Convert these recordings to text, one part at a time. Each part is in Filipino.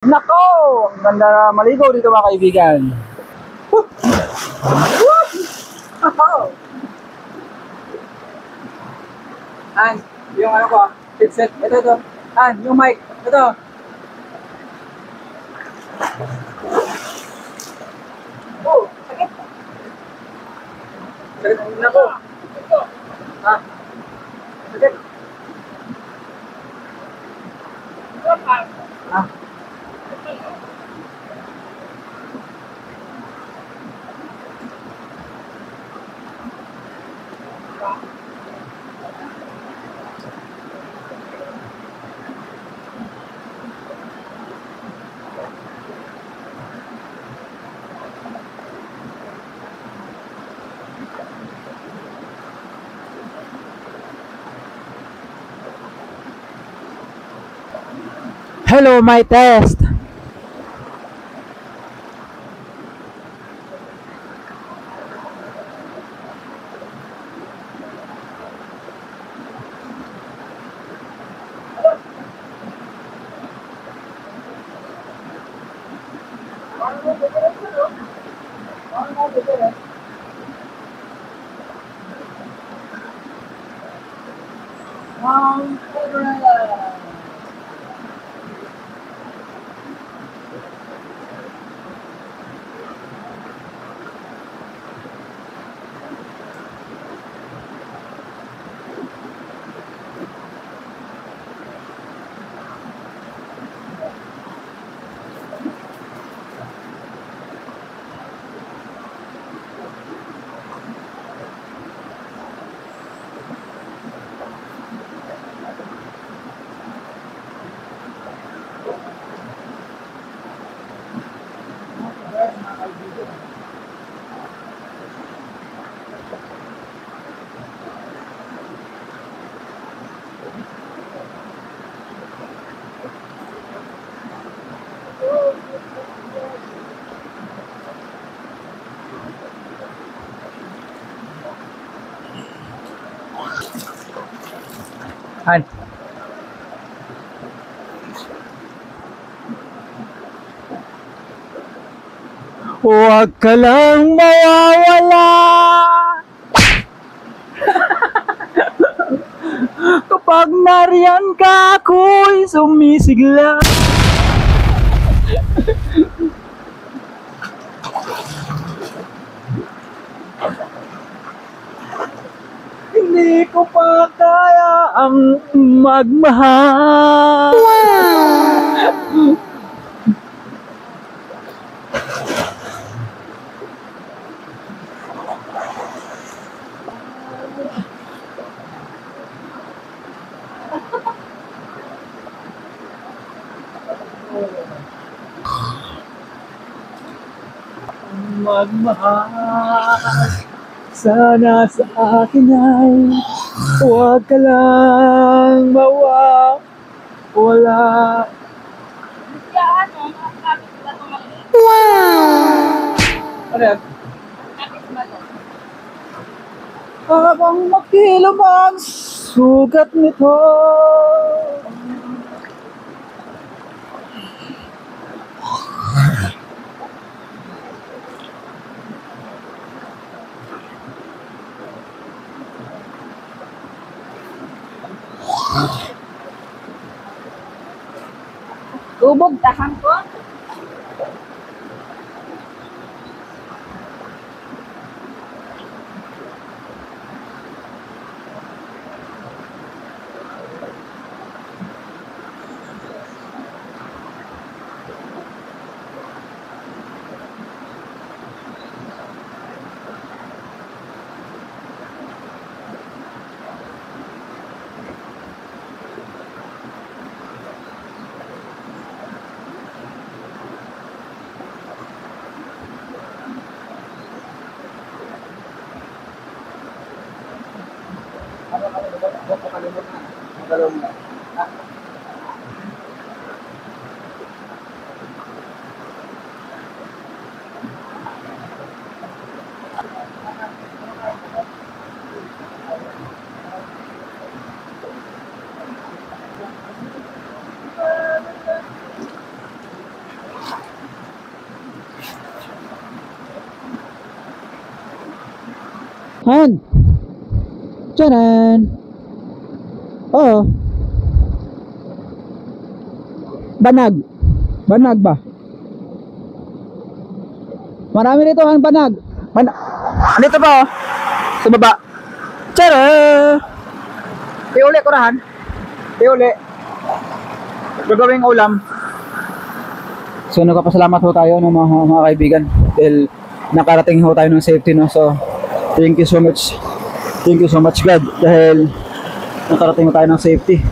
Nako! Ang ganda na maligo dito mga kaibigan. Oh. An, yung ano ko, headset. Ito. An, yung mic. Ito. Oh, sakit. Sakit ang hina ko. Ha? Sakit. Ha? Hello, my test. An. Huwag ka lang mawawala. Kapag nariyan ka, ako'y sumisigla. Hindi ko pa kaya ang magmahal. Wow! Magmahal, sana sa akin ay huwag ka lang mawawala. Wow! Ano yan? Habang makilom ang sugat nito. Lubog tahan ko. Han! Tiyanan! Oo. Banag. Banag ba? Marami rito ang banag. Dito pa oh. Sa baba. Tara! Iuli ko rahan. Iuli. Gagawing ulam. So nagpapasalamat ho tayo ng mga kaibigan dahil nakarating ho tayo ng safety, no. So thank you so much. Thank you so much God dahil nakarating ho tayo ng safety.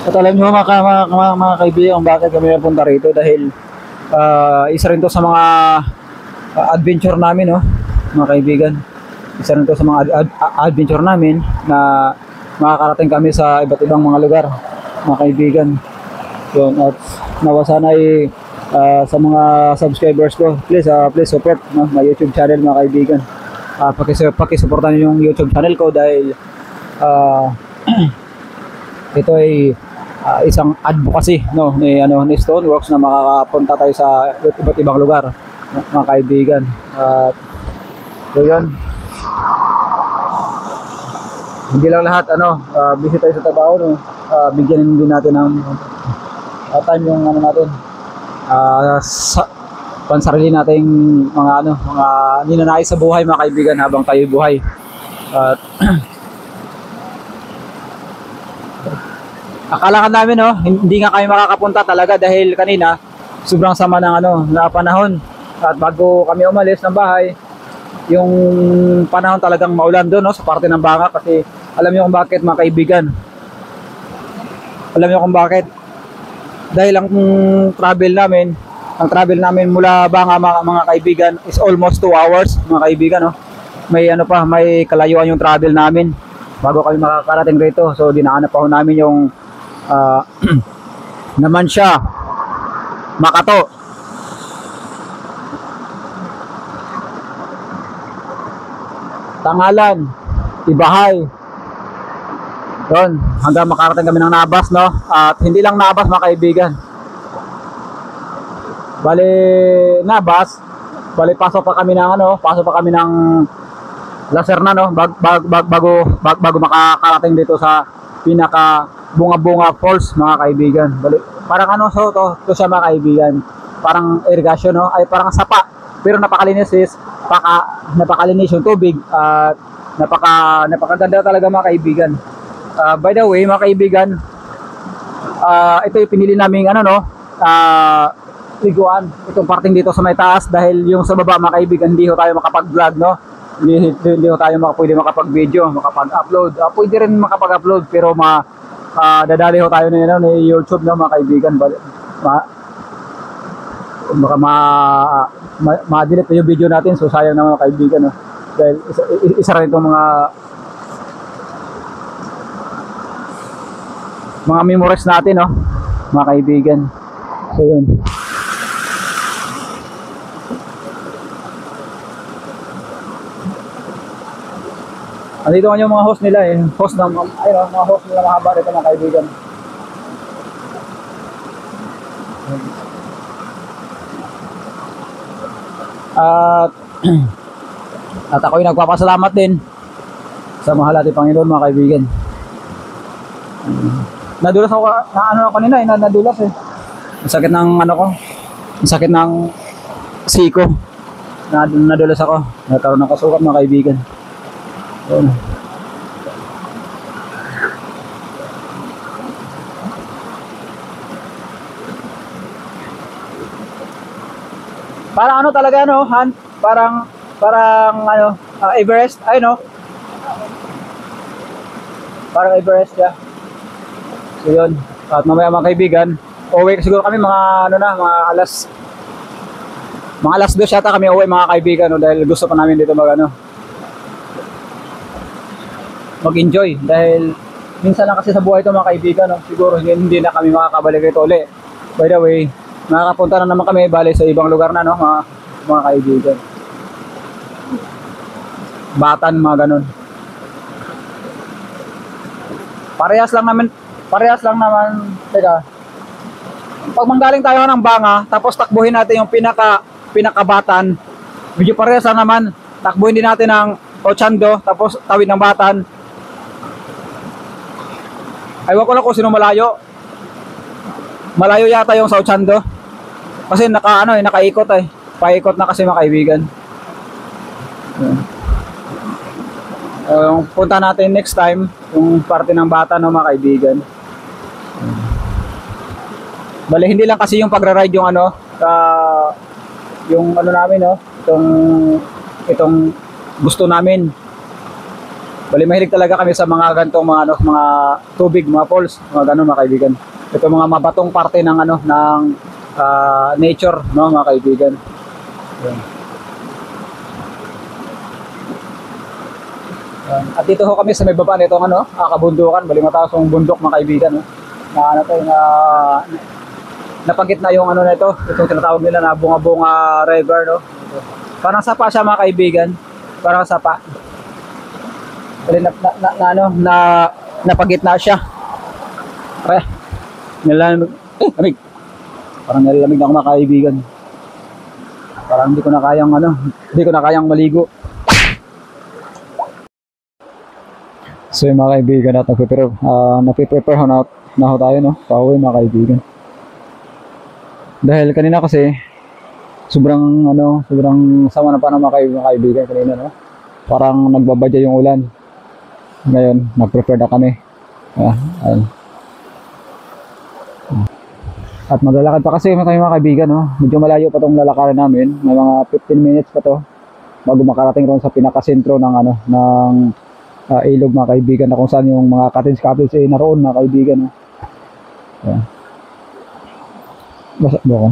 At alam nyo mga kaibigan bakit kami napunta rito dahil isa rin to sa mga adventure namin, no, mga kaibigan. Isa rin to sa mga adventure namin na makakarating kami sa iba't ibang mga lugar, mga kaibigan. Yun, at nawa sana ay sa mga subscribers ko, please support, no, my YouTube channel, mga kaibigan. Pakisuportan niyo yung YouTube channel ko dahil ito ay isang advocacy, no, ni Stoneworks na makakapunta tayo sa iba't ibang lugar, mga kaibigan. At so yun, hindi lang lahat busy tayo sa trabaho, no. Bigyan din natin ng time yung natin sa pansarili nating mga mga ninanais sa buhay, mga kaibigan, habang tayo buhay. At akala namin, no, hindi nga kami makakapunta talaga dahil kanina sobrang sama ng na panahon. At bago kami umalis ng bahay, yung panahon talagang maulan doon, no, sa parte ng Banga. Kasi alam niyo kung bakit, mga kaibigan. Alam niyo kung bakit. Dahil ang travel namin mula Banga, mga kaibigan, is almost 2 hours, mga kaibigan, no. May kalayuan yung travel namin bago kami makakarating rito. So dinaanan pa ho namin yung naman siya Makato, Tangalan, Ibahay. Doon, hanggang makarating kami ng Nabas, no? At hindi lang Nabas, mga kaibigan. Bali, Nabas, pasok pa kami ng Lacerna, no? Bago makakarating dito sa pinaka Bunga Falls, mga kaibigan. Bali, parang to siya, mga kaibigan. Parang irrigation, no? Ay parang sapa, pero napakalinis napakalinis yung tubig at napakaganda talaga, mga kaibigan. By the way, mga kaibigan, ito yung pinili naming liguan, itong parting dito sa may taas, dahil yung sa baba, mga kaibigan, hindi ho tayo makapag-vlog, no? Hindi ho tayo pwede makapag-video, makapag-upload. Pwede rin makapag-upload, pero dadali ho tayo ni YouTube, no, mga kaibigan. Baka ma-delete yung video natin, so sayang na, mga kaibigan, no? Dahil isa rin itong mga memories natin, no, mga kaibigan. So yun. Andito nga yung mga host nila, mga host nila mahaba rito, mga kaibigan. At ako'y nagpapasalamat din sa mahal nating Panginoon, mga kaibigan. Nadulas ako kanina, nadulas eh. Ang sakit ng ang sakit ng siko. Nadulas ako. Nagkaroon ng kasukat, mga kaibigan. Ayun. Parang talaga, Han? Parang Everest, parang Everest, yeah. So yun. At mamaya, mga kaibigan, uwi siguro kami mga alas 2 yata kami uwi, mga kaibigan, no, dahil gusto pa namin dito mag-enjoy, dahil minsan lang kasi sa buhay ito, mga kaibigan, no? Siguro hindi na kami makakabalik ito uli. By the way, nakakapunta na naman kami bali sa ibang lugar na, no, mga kaibigan. Batan, mga ganun. Parehas lang naman, teka. Pag manggaling tayo ng Banga, tapos takbuhin natin yung pinaka pinakabatan. Medyo parehas lang naman. Takbuhin din natin ang Ochando, tapos tawid ng Batan. Aywan ko lang kung sino malayo. Malayo yata yung sa Ochando. Kasi nakaikot eh. Paikot na kasi mga kaibigan. Yung punta natin next time, yung parte ng Batan, no, mga kaibigan. Bale, hindi lang kasi yung pagra-ride yung yung namin, no, itong gusto namin. Bali, mahilig talaga kami sa mga ganitong mga tubig, mga falls, mga ganun, mga kaibigan. Ito mga mabatong parte ng ng nature, no, mga kaibigan. Yan. At dito ho kami sa may baba nitong kabundukan, bali mataas yung bundok, mga kaibigan, no. Napagit na yung nito, itong tinatawag nila na Bunga-Bunga River, no. Parang sapa siya, mga kaibigan. Parang sapa. Bali napagit na siya. Nilalamig. Lamig. Parang nilalamig na ako, mga kaibigan. Parang hindi ko na kayang maligo. So yung mga kaibigan natin, napiprepare na ho tayo, no? Pauwi, mga kaibigan. Dahil kanina kasi sobrang sama na pa ng mga kaibigan kanina, no? Parang nagbabadya yung ulan. Ngayon, nag-prepare na kami. Ayun. At maglalakad pa kasi kami, mga kaibigan, no? Medyo malayo pa tong lalakarin namin. May mga 15 minutes pa to bago makarating ron sa pinakasentro ng ilog, mga kaibigan, na kung saan yung mga cottage naroon, mga kaibigan, no? Ayan. Basa ba ako?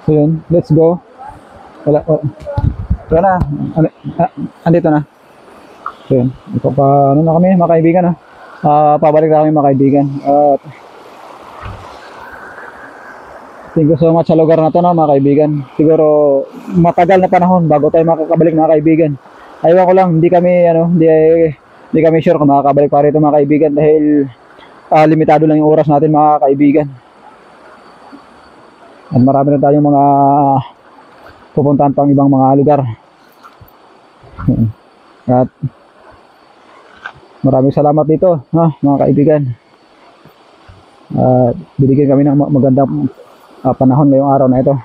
So yun, let's go. Wala na. Andito na. So yun, ito pa, na kami, mga kaibigan, ha? Pabalik na kami, mga kaibigan. Thank you so much sa lugar na to, no, mga kaibigan. Siguro matagal na panahon bago tayo makakabalik, mga kaibigan. Aywan ko lang, hindi kami sure kung makakabalik pa rito, mga kaibigan, dahil limitado lang yung oras natin, mga kaibigan. At marami na tayong mga pupuntahan pang ibang mga lugar. At maraming salamat dito, mga kaibigan. Binigyan kami ng magandang panahon ngayong araw na ito.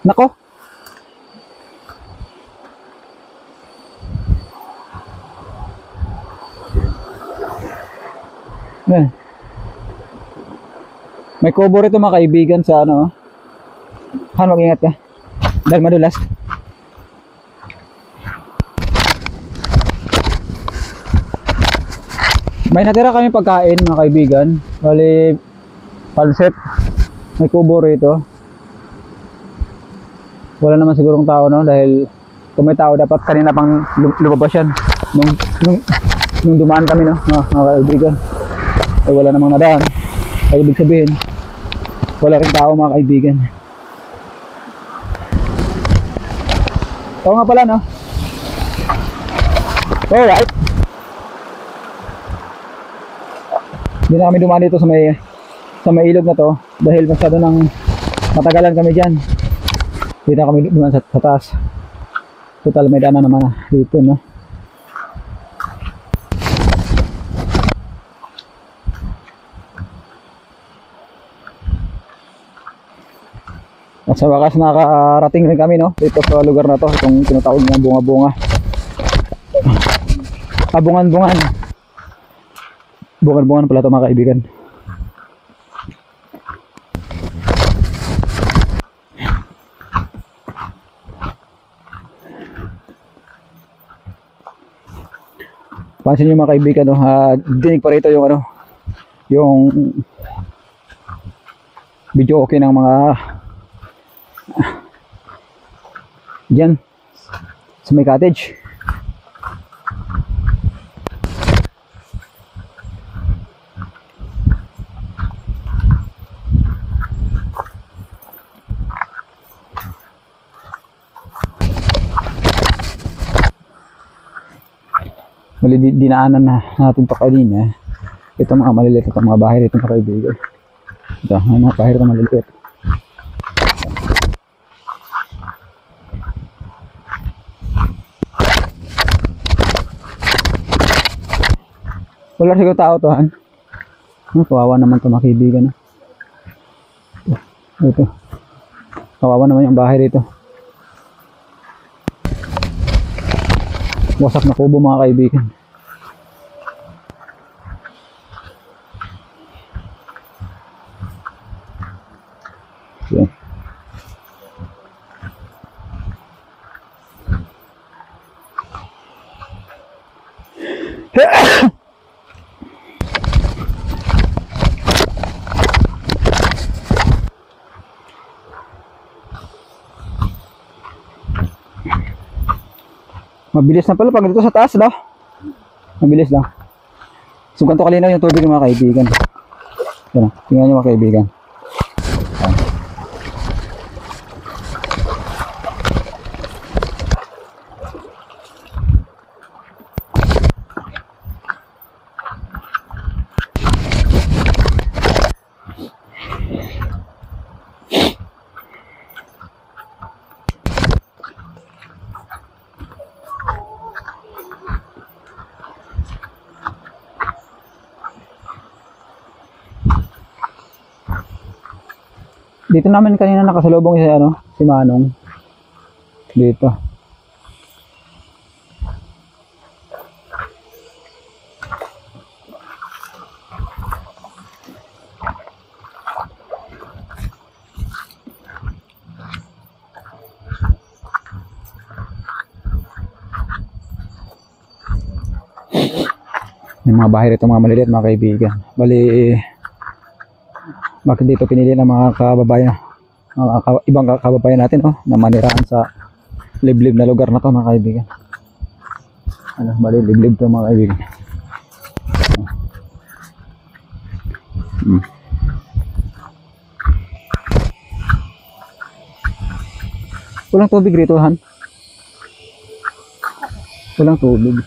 Nako. May kubo rito, mga kaibigan, sa mag-ingat ka dahil madulas. May natira kami pagkain, mga kaibigan. Bali, pansit. May kubo rito. Wala naman sigurong tao, no, dahil kung may tao dapat kanina pang lumabas yan nung dumaan kami, no, mga kaibigan. Ay wala namang nadaan. Ay ibig sabihin wala rin tao, mga kaibigan. Oo nga pala, no. Alright. Hindi na kami dumaan dito sa may ilog na to dahil masyado nang matagalan kami dyan. Dito kami dumaan sa taas. Total may daanan naman dito, no. At sa wakas nakarating rin kami, no, dito sa lugar na to, itong tinatawag ng Bunga-Bunga. Bungan-bungan. Bungan-bungan pala ito, mga kaibigan. Pansin nyo, mga kaibigan, no, dinig pa rito yung yung video okay ng mga diyan sa may cottage. Mali dinaanan na natin pa kanina. Ito mga maliliit, ito mga bahay rito mga kaibigan. Ito, may mga bahay rito maliliit. Wala siguro tao to, han? Kawawa naman ito mga kaibigan. Ito. Kawawa naman yung bahay rito. Wasak na kubo mga kaibigan. Yan. Mabilis na pala pag dito sa taas, no? Mabilis lang. So, ganito kalinaw yung tubig mga kaibigan. Yan, tingnan nyo mga kaibigan. Dito namin kanina nakasalubong si si Manong. Dito. May mga bahay rito mga maliliit mga kaibigan. Bali bakit dito pinili ng mga kababayan, ibang kababayan natin na manirahan sa liblib na lugar na to mga kaibigan. Bali liblib to mga kaibigan. Walang tubig rito, han? Walang tubig.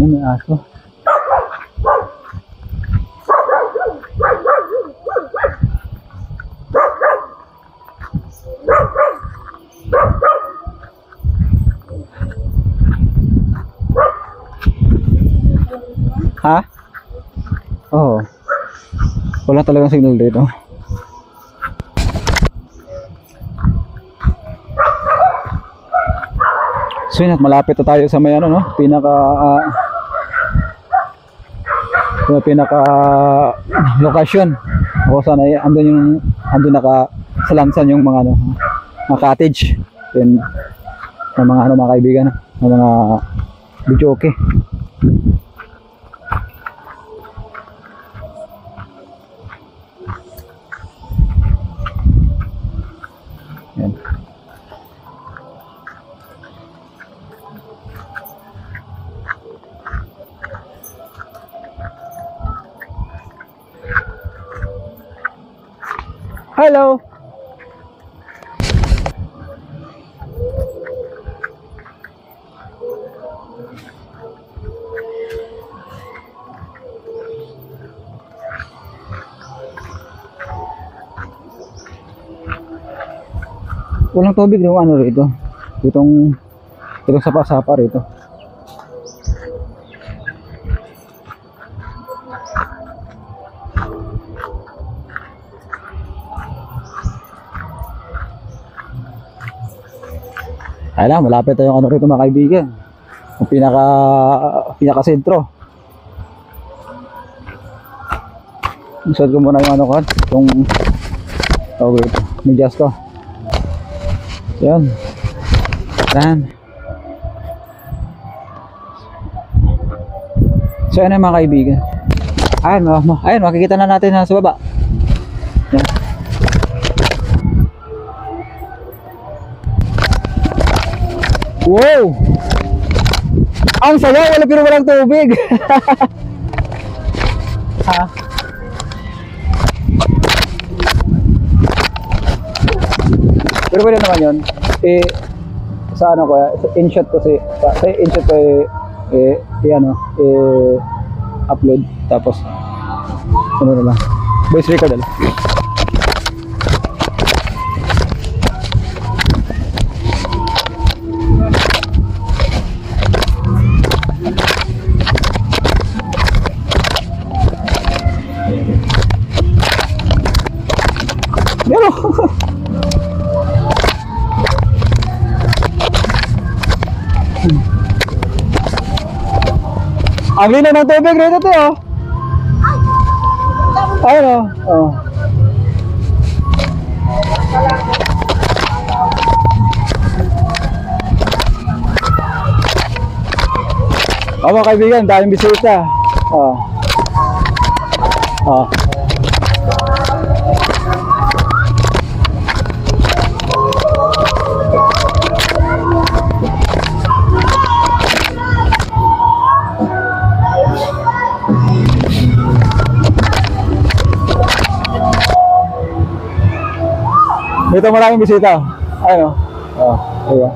May aso. Ha? Oo. Wala talagang signal dito. So yun at malapit na tayo sa may pinaka lokasyon kung saan ay andun nakasalansan yung mga mga cottage then ng mga mga kaibigan ng mga video okay. Yan. Hello. Walang tubig yung rito. Itong sapa-sapa rito. Alam, malapit tayong rito mga kaibigan. Yung pinaka sentro. Isad ko muna yung itong tawag ito, medyas ko. Yan. Yan. So ano mga kaibigan. Ayun, makikita na natin sa baba. Yan. Wow! Ang saya, wala pero walang tubig. Ha? Pero pwede naman yun. Sa ano ko, in-shot ko sa in-shot ko upload. Tapos, ano na lang. Voice record lang. Pero ang linaw ng tubig rito to, oh. Ayun, oh. Oh. Oh, mga kaibigan, daming bisita. Oh. Oh. Dito maraming bisita. Ayun, oh. Oh, ayun.